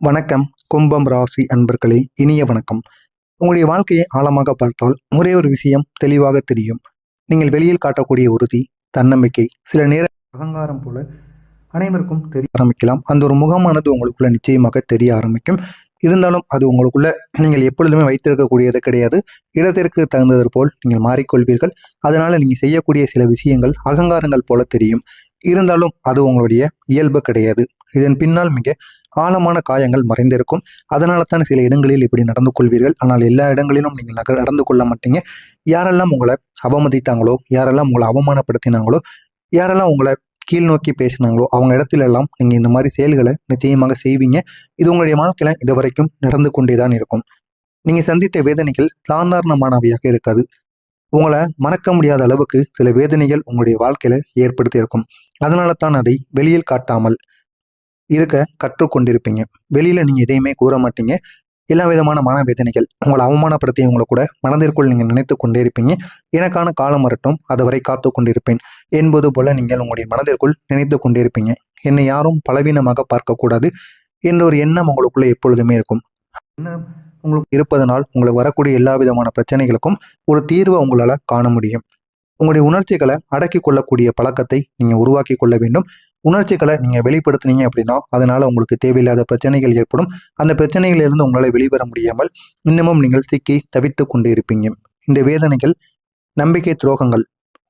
வணக்கம். கும்பம் ராசி அன்பர்களே, இனிய வணக்கம். உங்களுடைய வாழ்க்கையை ஆழமாக பார்த்தால் ஒரே ஒரு விஷயம் தெளிவாக தெரியும். நீங்கள் வெளியில் காட்டக்கூடிய உறுதி, தன்னம்பிக்கை, சில நேர அகங்காரம் போல அனைவருக்கும் தெரிய ஆரம்பிக்கலாம். அந்த ஒரு முகமானது உங்களுக்குள்ள நிச்சயமாக தெரிய ஆரம்பிக்கும். இருந்தாலும் அது உங்களுக்குள்ள நீங்கள் எப்பொழுதுமே வைத்திருக்கக்கூடியது கிடையாது. இடத்திற்கு தகுந்தது போல் நீங்கள் மாறிக்கொள்வீர்கள். அதனால நீங்க செய்யக்கூடிய சில விஷயங்கள் அகங்காரங்கள் போல தெரியும். இருந்தாலும் அது உங்களுடைய இயல்பு கிடையாது. இதன் பின்னால் மிக ஆழமான காயங்கள் மறைந்திருக்கும். அதனால தான் சில இடங்களில் இப்படி நடந்து கொள்வீர்கள். ஆனால் எல்லா இடங்களிலும் நீங்கள் நடந்து கொள்ள மாட்டீங்க. யாரெல்லாம் உங்களை அவமதித்தாங்களோ, யாரெல்லாம் உங்களை அவமானப்படுத்தினாங்களோ, யாரெல்லாம் உங்களை கீழ் நோக்கி பேசினாங்களோ அவங்க இடத்துல எல்லாம் நீங்க இந்த மாதிரி செயல்களை நிச்சயமாக செய்வீங்க. இது உங்களுடைய வாழ்க்கையில இது வரைக்கும் நடந்து கொண்டேதான் இருக்கும். நீங்க சந்தித்த வேதனைகள் சாதாரணமானவையாக இருக்காது. உங்களை மறக்க முடியாத அளவுக்கு சில வேதனைகள் உங்களுடைய வாழ்க்கையில ஏற்படுத்தி இருக்கும். அதனால தான் அதை வெளியில் காட்டாமல் இருக்க கற்றுக்கொண்டிருப்பீங்க. வெளியில நீங்க எதையுமே கூற மாட்டீங்க. எல்லா விதமான மனவேதனைகள் உங்களை அவமானப்படுத்தியவங்களை கூட மனதிற்குள் நீங்க நினைத்து கொண்டே இருப்பீங்க. எனக்கான காலம் வரட்டும், அதுவரை காத்து கொண்டிருப்பேன் என்பது போல நீங்கள் உங்களுடைய மனதிற்குள் நினைத்து கொண்டிருப்பீங்க. என்னை யாரும் பலவீனமாக பார்க்கக்கூடாது என்ற ஒரு எண்ணம் உங்களுக்குள்ள எப்பொழுதுமே இருக்கும். எண்ணம் உங்களுக்கு இருப்பதனால் உங்களுக்கு வரக்கூடிய எல்லா விதமான பிரச்சனைகளுக்கும் ஒரு தீர்வை உங்களால காண முடியும். உங்களுடைய உணர்ச்சிகளை அடக்கி கொள்ளக்கூடிய பழக்கத்தை நீங்க உருவாக்கி கொள்ள வேண்டும். உணர்ச்சிகளை நீங்க வெளிப்படுத்தினீங்க அப்படின்னா அதனால உங்களுக்கு தேவையில்லாத பிரச்சனைகள் ஏற்படும். அந்த பிரச்சனைகளிலிருந்து உங்களால் வெளிவர முடியாமல் இன்னமும் நீங்கள் சிக்கி தவித்து கொண்டு இருப்பீங்க. இந்த வேதனைகள், நம்பிக்கை துரோகங்கள்,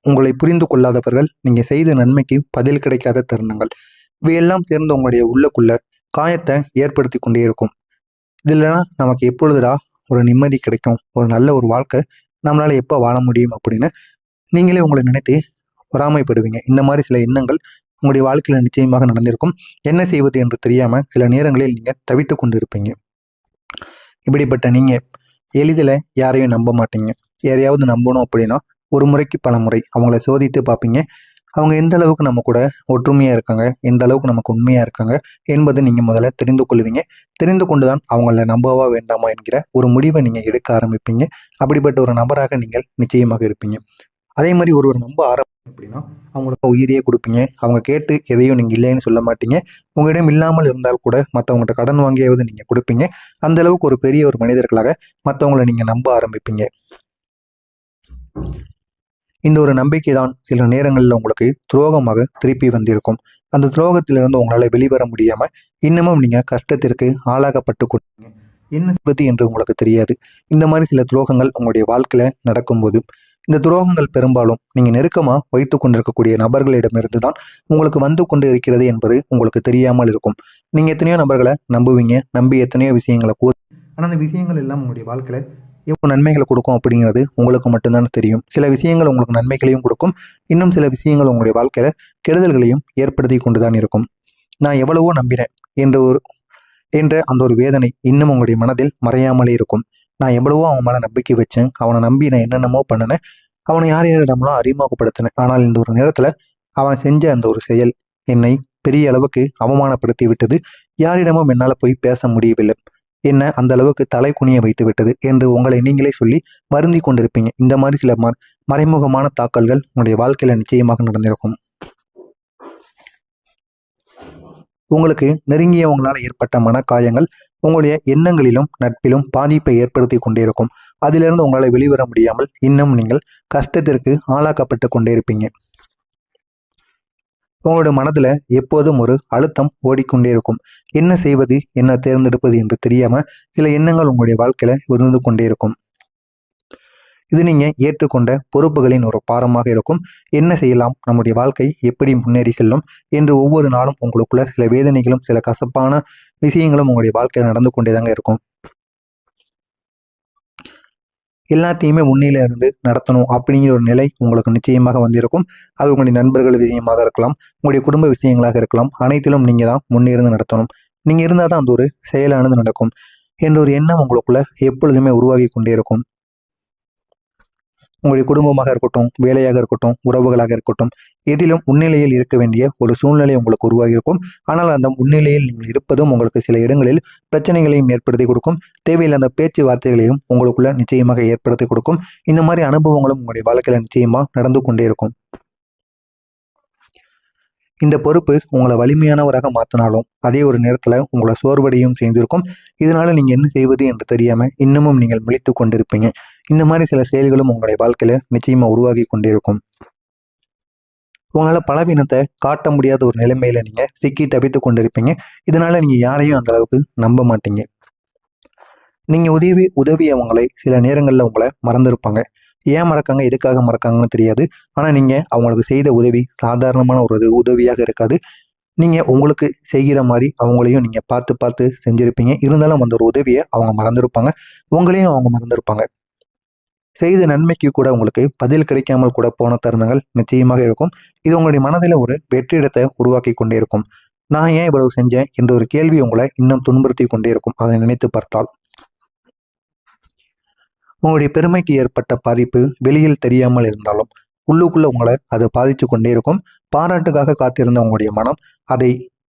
உங்களை புரிந்து கொள்ளாதவர்கள், நீங்க செய்த நன்மைக்கு பதில் கிடைக்காத தருணங்கள், இவையெல்லாம் சேர்ந்து உங்களுடைய உள்ளுக்குள்ள காயத்தை ஏற்படுத்தி கொண்டே இருக்கும். இதுலனா நமக்கு எப்பொழுதுடா ஒரு நிம்மதி கிடைக்கும், ஒரு நல்ல ஒரு வாழ்க்கை நம்மளால எப்போ வாழ முடியும் அப்படின்னு நீங்களே உங்களை நினைத்து பொறாமைப்படுவீங்க. இந்த மாதிரி சில எண்ணங்கள் உங்களுடைய வாழ்க்கையில நிச்சயமாக நடந்திருக்கும். என்ன செய்வது என்று தெரியாம சில நேரங்களில் நீங்க தவித்து கொண்டு இருப்பீங்க. இப்படிப்பட்ட நீங்க எளிதில் யாரையும் நம்ப மாட்டீங்க. யாரையாவது நம்பணும் அப்படின்னா ஒரு முறைக்கு பல முறை அவங்கள சோதித்து பார்ப்பீங்க. அவங்க எந்த அளவுக்கு நம்ம கூட ஒற்றுமையா இருக்காங்க, எந்த அளவுக்கு நமக்கு உண்மையா இருக்காங்க என்பதை நீங்க முதல்ல தெரிந்து கொள்வீங்க. தெரிந்து கொண்டுதான் அவங்கள நம்பவா வேண்டாமா என்கிற ஒரு முடிவை நீங்க எடுக்க ஆரம்பிப்பீங்க. அப்படிப்பட்ட ஒரு நபராக நீங்கள் நிச்சயமாக இருப்பீங்க. அதே மாதிரி ஒருவர் நம்ப ஆரம்பிங்க அப்படின்னா அவங்களுக்கு உயிரியே கொடுப்பீங்க. அவங்க கேட்டு எதையும் நீங்கள் இல்லைன்னு சொல்ல மாட்டீங்க. உங்களிடம் இல்லாமல் இருந்தால் கூட மற்றவங்கள்ட்ட கடன் வாங்கியாவது நீங்கள் கொடுப்பீங்க. அந்த அளவுக்கு ஒரு பெரிய ஒரு மனிதர்களாக மற்றவங்களை நீங்கள் நம்ப ஆரம்பிப்பீங்க. இந்த ஒரு நம்பிக்கை தான் சில நேரங்களில் உங்களுக்கு துரோகமாக திருப்பி வந்திருக்கும். அந்த துரோகத்திலிருந்து உங்களால் வெளிவர முடியாமல் இன்னமும் நீங்கள் கஷ்டத்திற்கு ஆளாகப்பட்டு கொடுப்பீங்க. என்ன பற்றி என்று உங்களுக்கு தெரியாது. இந்த மாதிரி சில துரோகங்கள் உங்களுடைய வாழ்க்கையில் நடக்கும்போது இந்த துரோகங்கள் பெரும்பாலும் நீங்கள் நெருக்கமாக வைத்து கொண்டிருக்கக்கூடிய நபர்களிடமிருந்து தான் உங்களுக்கு வந்து கொண்டு இருக்கிறது என்பது உங்களுக்கு தெரியாமல் இருக்கும். நீங்கள் எத்தனையோ நபர்களை நம்புவீங்க, நம்பி எத்தனையோ விஷயங்களை ஆனால் அந்த விஷயங்கள் எல்லாம் உங்களுடைய வாழ்க்கையில் எவ்வளோ நன்மைகளை கொடுக்கும் அப்படிங்கிறது உங்களுக்கு மட்டும்தான் தெரியும். சில விஷயங்கள் உங்களுக்கு நன்மைகளையும் கொடுக்கும், இன்னும் சில விஷயங்கள் உங்களுடைய வாழ்க்கையில் கெடுதல்களையும் ஏற்படுத்தி கொண்டு தான் இருக்கும். நான் எவ்வளவோ நம்பினேன் என்ற அந்த ஒரு வேதனை இன்னும் உங்களுடைய மனதில் மறையாமலே இருக்கும். நான் எவ்வளவோ அவன் மேலே நம்பிக்கை வச்சேன், அவனை நம்பி நான் என்னென்னமோ பண்ணினேன், அவனை யார் யாரிடம்லாம் அறிமுகப்படுத்தினேன். ஆனால் இந்த ஒரு நேரத்தில் அவன் செஞ்ச அந்த ஒரு செயல் என்னை பெரிய அளவுக்கு அவமானப்படுத்தி விட்டது. யாரிடமும் என்னால் போய் பேச முடியவில்லை, என்ன அந்த அளவுக்கு தலை குனிய வைத்து விட்டது என்று உங்களை நீங்களே சொல்லி வருந்தி கொண்டிருப்பீங்க. இந்த மாதிரி சில மறைமுகமான தாக்கல்கள் உங்களுடைய வாழ்க்கையில நிச்சயமாக நடந்திருக்கும். உங்களுக்கு நெருங்கியவங்களால் ஏற்பட்ட மனக்காயங்கள் உங்களுடைய எண்ணங்களிலும் நட்பிலும் பாதிப்பை ஏற்படுத்தி கொண்டே இருக்கும். அதிலிருந்து உங்களால் வெளிவர முடியாமல் இன்னும் நீங்கள் கஷ்டத்திற்கு ஆளாக்கப்பட்டு கொண்டே இருப்பீங்க. உங்களுடைய மனதில் எப்போதும் ஒரு அழுத்தம் ஓடிக்கொண்டே இருக்கும். என்ன செய்வது, என்ன தேர்ந்தெடுப்பது என்று தெரியாம சில எண்ணங்கள் உங்களுடைய வாழ்க்கையில இருந்து கொண்டே இருக்கும். இது நீங்க ஏற்றுக்கொண்ட பொறுப்புகளின் ஒரு பாரமாக இருக்கும். என்ன செய்யலாம், நம்முடைய வாழ்க்கை எப்படி முன்னேறி செல்லும் என்று ஒவ்வொரு நாளும் உங்களுக்குள்ள சில வேதனைகளும் சில கசப்பான விஷயங்களும் உங்களுடைய வாழ்க்கையில் நடந்து கொண்டேதாங்க இருக்கும். எல்லாத்தையுமே முன்னில இருந்து நடத்தணும் அப்படிங்கிற ஒரு நிலை உங்களுக்கு நிச்சயமாக வந்திருக்கும். அது உங்களுடைய நண்பர்கள் விஷயமாக இருக்கலாம், உங்களுடைய குடும்ப விஷயங்களாக இருக்கலாம். அனைத்திலும் நீங்க தான் முன்னிருந்து நடத்தணும். நீங்க இருந்தால் தான் அந்த ஒரு செயலானது நடக்கும் என்ற ஒரு எண்ணம் உங்களுக்குள்ள எப்பொழுதுமே உருவாகி கொண்டே இருக்கும். உங்களுடைய குடும்பமாக இருக்கட்டும், வேலையாக இருக்கட்டும், உறவுகளாக இருக்கட்டும், எதிலும் முன்னிலையில் இருக்க வேண்டிய ஒரு சூழ்நிலை உங்களுக்கு உருவாகி இருக்கும். ஆனால் அந்த முன்னிலையில் நீங்கள் இருப்பதும் உங்களுக்கு சில இடங்களில் பிரச்சனைகளையும் ஏற்படுத்தி கொடுக்கும். தேவையில்லாத பேச்சுவார்த்தைகளையும் உங்களுக்குள்ள நிச்சயமாக ஏற்படுத்தி கொடுக்கும். இந்த மாதிரி அனுபவங்களும் உங்களுடைய வாழ்க்கையில நிச்சயமாக நடந்து கொண்டே இருக்கும். இந்த பொறுப்பு உங்களை வலிமையானவராக மாற்றினாலும் அதே ஒரு நேரத்தில் உங்களை சோர்வடையும் செய்திருக்கும். இதனால நீங்கள் என்ன செய்வது என்று தெரியாமல் இன்னமும் நீங்கள் முழித்து கொண்டிருப்பீங்க. இந்த மாதிரி சில செயல்களும் உங்களுடைய வாழ்க்கையில் நிச்சயமாக உருவாகி கொண்டிருக்கும். உங்களால் பலவீனத்தை காட்ட முடியாத ஒரு நிலைமையில நீங்கள் சிக்கி தவித்து கொண்டிருப்பீங்க. இதனால நீங்கள் யாரையும் அந்த அளவுக்கு நம்ப மாட்டீங்க. நீங்கள் உதவியவங்களை சில நேரங்களில் உங்களை மறந்துருப்பாங்க. ஏன் மறக்காங்க, எதுக்காக மறக்காங்கன்னு தெரியாது. ஆனால் நீங்கள் அவங்களுக்கு செய்த உதவி சாதாரணமான ஒரு உதவியாக இருக்காது. நீங்கள் உங்களுக்கு செய்கிற மாதிரி அவங்களையும் நீங்கள் பார்த்து பார்த்து செஞ்சுருப்பீங்க. இருந்தாலும் அந்த ஒரு உதவியை அவங்க மறந்துருப்பாங்க. உங்களையும் அவங்க மறந்துருப்பாங்க. செய்த நன்மைக்கு கூட உங்களுக்கு பதில் கிடைக்காமல் கூட போன தருணங்கள் நிச்சயமாக இருக்கும். இது உங்களுடைய மனதில் ஒரு வெற்றிடத்தை உருவாக்கி கொண்டே இருக்கும். நான் ஏன் இவ்வளவு செஞ்சேன் என்ற ஒரு கேள்வி உங்களை இன்னும் துன்புறுத்தி கொண்டே இருக்கும். அதை நினைத்து பார்த்தால் உங்களுடைய பெருமைக்கு ஏற்பட்ட பாதிப்பு வெளியில் தெரியாமல் இருந்தாலும் உள்ளுக்குள்ள உங்களை அது பாதித்து கொண்டே இருக்கும். பாராட்டுக்காக காத்திருந்த உங்களுடைய மனம் அதை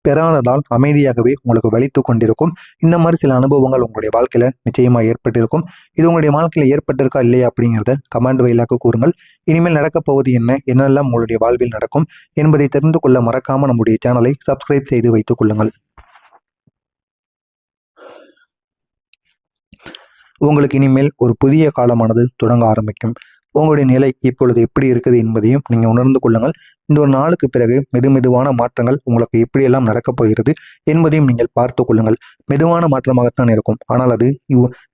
பெறாததால் அமைதியாகவே உங்களுக்கு வலித்து கொண்டிருக்கும். இந்த மாதிரி சில அனுபவங்கள் உங்களுடைய வாழ்க்கையில நிச்சயமாக ஏற்பட்டிருக்கும். இது உங்களுடைய வாழ்க்கையில் ஏற்பட்டிருக்கா இல்லையா அப்படிங்கிறத கமெண்ட் வாயிலாக கூறுங்கள். இனிமேல் நடக்கப் போவது என்னெல்லாம் உங்களுடைய வாழ்வில் நடக்கும் என்பதை தெரிந்து கொள்ள மறக்காம நம்முடைய சேனலை சப்ஸ்கிரைப் செய்து வைத்துக் கொள்ளுங்கள். உங்களுக்கு இனிமேல் ஒரு புதிய காலமானது தொடங்க ஆரம்பிக்கும். உங்களுடைய நிலை இப்பொழுது எப்படி இருக்குது என்பதையும் நீங்கள் உணர்ந்து கொள்ளுங்கள். இந்த ஒரு நாளுக்கு பிறகு மெதுவான மாற்றங்கள் உங்களுக்கு எப்படியெல்லாம் நடக்கப் போகிறது என்பதையும் நீங்கள் பார்த்து கொள்ளுங்கள். மெதுவான மாற்றமாகத்தான் இருக்கும், ஆனால் அது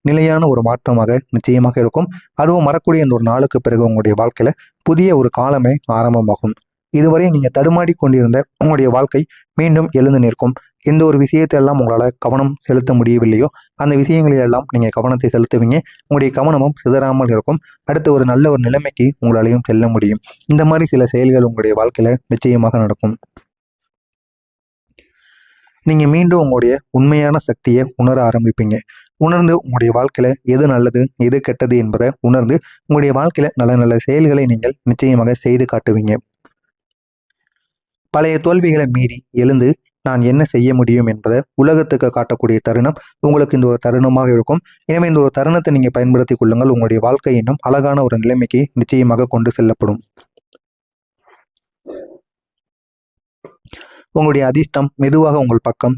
நிலையான ஒரு மாற்றமாக நிச்சயமாக இருக்கும். அதுவும் வரக்கூடிய இந்த ஒரு நாளுக்கு பிறகு உங்களுடைய வாழ்க்கையில் புதிய ஒரு காலமே ஆரம்பமாகும். இதுவரை நீங்கள் தடுமாடி கொண்டிருந்த உங்களுடைய வாழ்க்கை மீண்டும் எழுந்து நிற்கும். எந்த ஒரு விஷயத்தையெல்லாம் உங்களால் கவனம் செலுத்த முடியவில்லையோ அந்த விஷயங்களிலெல்லாம் நீங்கள் கவனத்தை செலுத்துவீங்க. உங்களுடைய கவனமும் சிதறாமல் இருக்கும். அடுத்த ஒரு நல்ல ஒரு நிலைமைக்கு உங்களாலையும் செல்ல முடியும். இந்த மாதிரி சில செயல்கள் உங்களுடைய வாழ்க்கையில் நிச்சயமாக நடக்கும். நீங்கள் மீண்டும் உங்களுடைய உண்மையான சக்தியை உணர ஆரம்பிப்பீங்க. உணர்ந்து உங்களுடைய வாழ்க்கையில் எது நல்லது எது கெட்டது என்பதை உணர்ந்து உங்களுடைய வாழ்க்கையில் நல்ல நல்ல செயல்களை நீங்கள் நிச்சயமாக செய்து காட்டுவீங்க. பழைய தோல்விகளை மீறி எழுந்து நான் என்ன செய்ய முடியும் என்பதை உலகத்துக்கு காட்டக்கூடிய தருணம் உங்களுக்கு இந்த ஒரு தருணமாக இருக்கும். எனவே இந்த ஒரு தருணத்தை நீங்கள் பயன்படுத்தி கொள்ளுங்கள். உங்களுடைய வாழ்க்கை இன்னும் அழகான ஒரு நிலைமைக்கு நிச்சயமாக கொண்டு செல்லப்படும். உங்களுடைய அதிர்ஷ்டம் மெதுவாக உங்கள் பக்கம்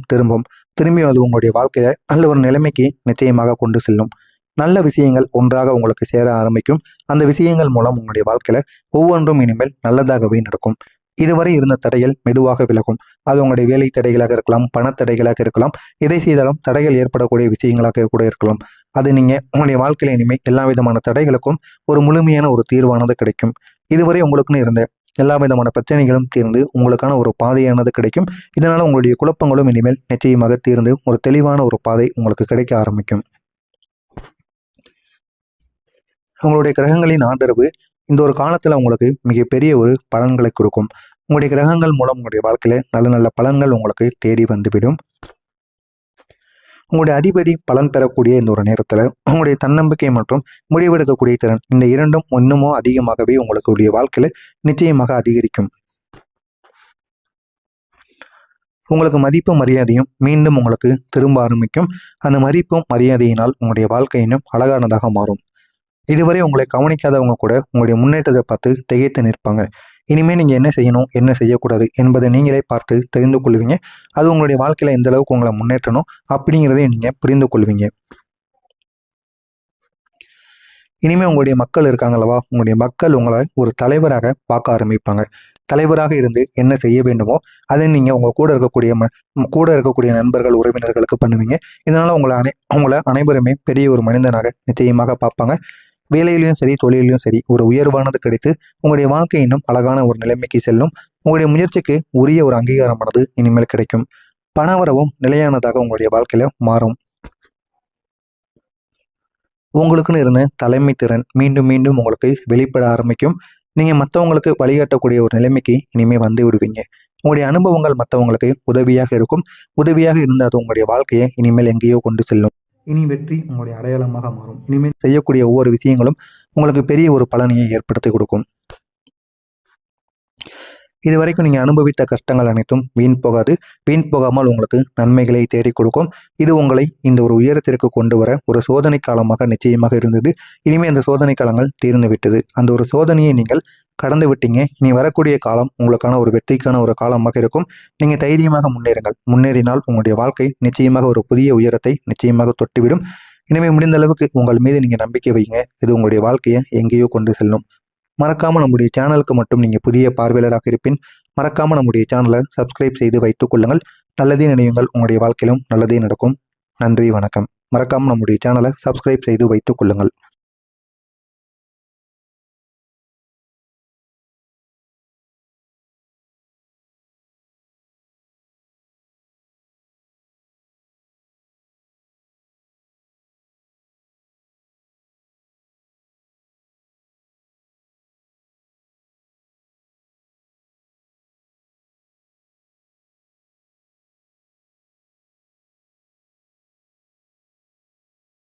திரும்பி அது உங்களுடைய வாழ்க்கையில நல்ல ஒரு நிலைமைக்கு நிச்சயமாக கொண்டு செல்லும். நல்ல விஷயங்கள் ஒன்றாக உங்களுக்கு சேர ஆரம்பிக்கும். அந்த விஷயங்கள் மூலம் உங்களுடைய வாழ்க்கையில ஒவ்வொன்றும் இனிமேல் நல்லதாகவே நடக்கும். இதுவரை இருந்த தடைகள் மெதுவாக விலகும். அது உங்களுடைய வேலை தடைகளாக இருக்கலாம், பணத்தடைகளாக இருக்கலாம், எதை செய்தாலும் தடைகள் ஏற்படக்கூடிய விஷயங்களாக கூட இருக்கலாம். அது நீங்கள் உங்களுடைய வாழ்க்கையில் இனிமேல் எல்லா விதமான தடைகளுக்கும் ஒரு முழுமையான ஒரு தீர்வானது கிடைக்கும். இதுவரை உங்களுக்குன்னு இருந்த எல்லா விதமான பிரச்சனைகளும் தீர்ந்து உங்களுக்கான ஒரு பாதையானது கிடைக்கும். இதனால் உங்களுடைய குழப்பங்களும் இனிமேல் நிச்சயமாக தீர்ந்து ஒரு தெளிவான ஒரு பாதை உங்களுக்கு கிடைக்க ஆரம்பிக்கும். உங்களுடைய கிரகங்களின் ஆதரவு இந்த ஒரு காலத்தில் உங்களுக்கு மிகப்பெரிய ஒரு பலன்களை கொடுக்கும். உங்களுடைய கிரகங்கள் மூலம் உங்களுடைய வாழ்க்கையில நல்ல நல்ல பலன்கள் உங்களுக்கு தேடி வந்துவிடும். உங்களுடைய அதிபதி பலன் பெறக்கூடிய இந்த ஒரு நேரத்தில் உங்களுடைய தன்னம்பிக்கை மற்றும் முடிவெடுக்கக்கூடிய திறன் இந்த இரண்டும் இன்னுமோ அதிகமாகவே உங்களுடைய வாழ்க்கையில நிச்சயமாக அதிகரிக்கும். உங்களுக்கு மதிப்பு மரியாதையும் மீண்டும் உங்களுக்கு திரும்ப ஆரம்பிக்கும். அந்த மதிப்பும் மரியாதையினால் உங்களுடைய வாழ்க்கை இன்னும் அழகானதாக மாறும். இதுவரை உங்களை கவனிக்காதவங்க கூட உங்களுடைய முன்னேற்றத்தை பார்த்து திகைத்து நிற்பாங்க. இனிமேல் நீங்கள் என்ன செய்யணும் என்ன செய்யக்கூடாது என்பதை நீங்களே பார்த்து தெரிந்து கொள்வீங்க. அது உங்களுடைய வாழ்க்கையில் எந்த அளவுக்கு உங்களை முன்னேற்றணும் அப்படிங்கிறதையும் நீங்கள் புரிந்து கொள்வீங்க. இனிமேல் உங்களுடைய மக்கள் இருக்காங்களவா, உங்களுடைய மக்கள் உங்களை ஒரு தலைவராக பார்க்க ஆரம்பிப்பாங்க. தலைவராக இருந்து என்ன செய்ய வேண்டுமோ அதை நீங்கள் உங்கள் கூட இருக்கக்கூடிய நண்பர்கள் உறவினர்களுக்கு பண்ணுவீங்க. இதனால் உங்களை அனைவருமே பெரிய ஒரு மனிதனாக நிச்சயமாக பார்ப்பாங்க. வேலையிலையும் சரி தொழிலையும் சரி ஒரு உயர்வானது கிடைத்து உங்களுடைய வாழ்க்கை இன்னும் அழகான ஒரு நிலைமைக்கு செல்லும். உங்களுடைய முயற்சிக்கு உரிய ஒரு அங்கீகாரமானது இனிமேல் கிடைக்கும். பணவரவும் நிலையானதாக உங்களுடைய வாழ்க்கையில மாறும். உங்களுக்குன்னு இருந்த தலைமை திறன் மீண்டும் மீண்டும் உங்களுக்கு வெளிப்பட ஆரம்பிக்கும். நீங்கள் மற்றவங்களுக்கு வழிகாட்டக்கூடிய ஒரு நிலைமைக்கு இனிமேல் வந்து விடுவீங்க. உங்களுடைய அனுபவங்கள் மற்றவங்களுக்கு உதவியாக இருக்கும். உதவியாக இருந்தால் அது உங்களுடைய வாழ்க்கையை இனிமேல் எங்கேயோ கொண்டு செல்லும். இனி வெற்றி உங்களுடைய அடையாளமாக மாறும். இனிமேல் செய்யக்கூடிய ஒவ்வொரு விஷயங்களும் உங்களுக்கு பெரிய ஒரு பலனையை ஏற்படுத்தி கொடுக்கும். இதுவரைக்கும் நீங்கள் அனுபவித்த கஷ்டங்கள் அனைத்தும் வீண் போகாது. வீண் போகாமல் உங்களுக்கு நன்மைகளை தேடி கொடுக்கும். இது உங்களை இந்த ஒரு உயரத்திற்கு கொண்டு வர ஒரு சோதனை காலமாக நிச்சயமாக இருந்தது. இனிமேல் அந்த சோதனை காலங்கள் தீர்ந்து விட்டது. அந்த ஒரு சோதனையை நீங்கள் கடந்து விட்டீங்க. இனி வரக்கூடிய காலம் உங்களுக்கான ஒரு வெற்றிக்கான ஒரு காலமாக இருக்கும். நீங்கள் தைரியமாக முன்னேறுங்கள். முன்னேறினால் உங்களுடைய வாழ்க்கை நிச்சயமாக ஒரு புதிய உயரத்தை நிச்சயமாக தொட்டுவிடும். இனிமேல் முடிந்த அளவுக்கு உங்கள் மீது நீங்கள் நம்பிக்கை வைங்க. இது உங்களுடைய வாழ்க்கையை எங்கேயோ கொண்டு செல்லும். மறக்காமல் நம்முடைய சேனலுக்கு மட்டும் நீங்கள் புதிய பார்வையாளராக இருப்பின் மறக்காமல் நம்முடைய சேனலை சப்ஸ்கிரைப் செய்து வைத்துக் கொள்ளுங்கள். நல்லதே நினைவுங்கள், உங்களுடைய வாழ்க்கையிலும் நல்லதே நடக்கும். நன்றி, வணக்கம். மறக்காமல் நம்முடைய சேனலை சப்ஸ்கிரைப் செய்து வைத்துக் கொள்ளுங்கள்.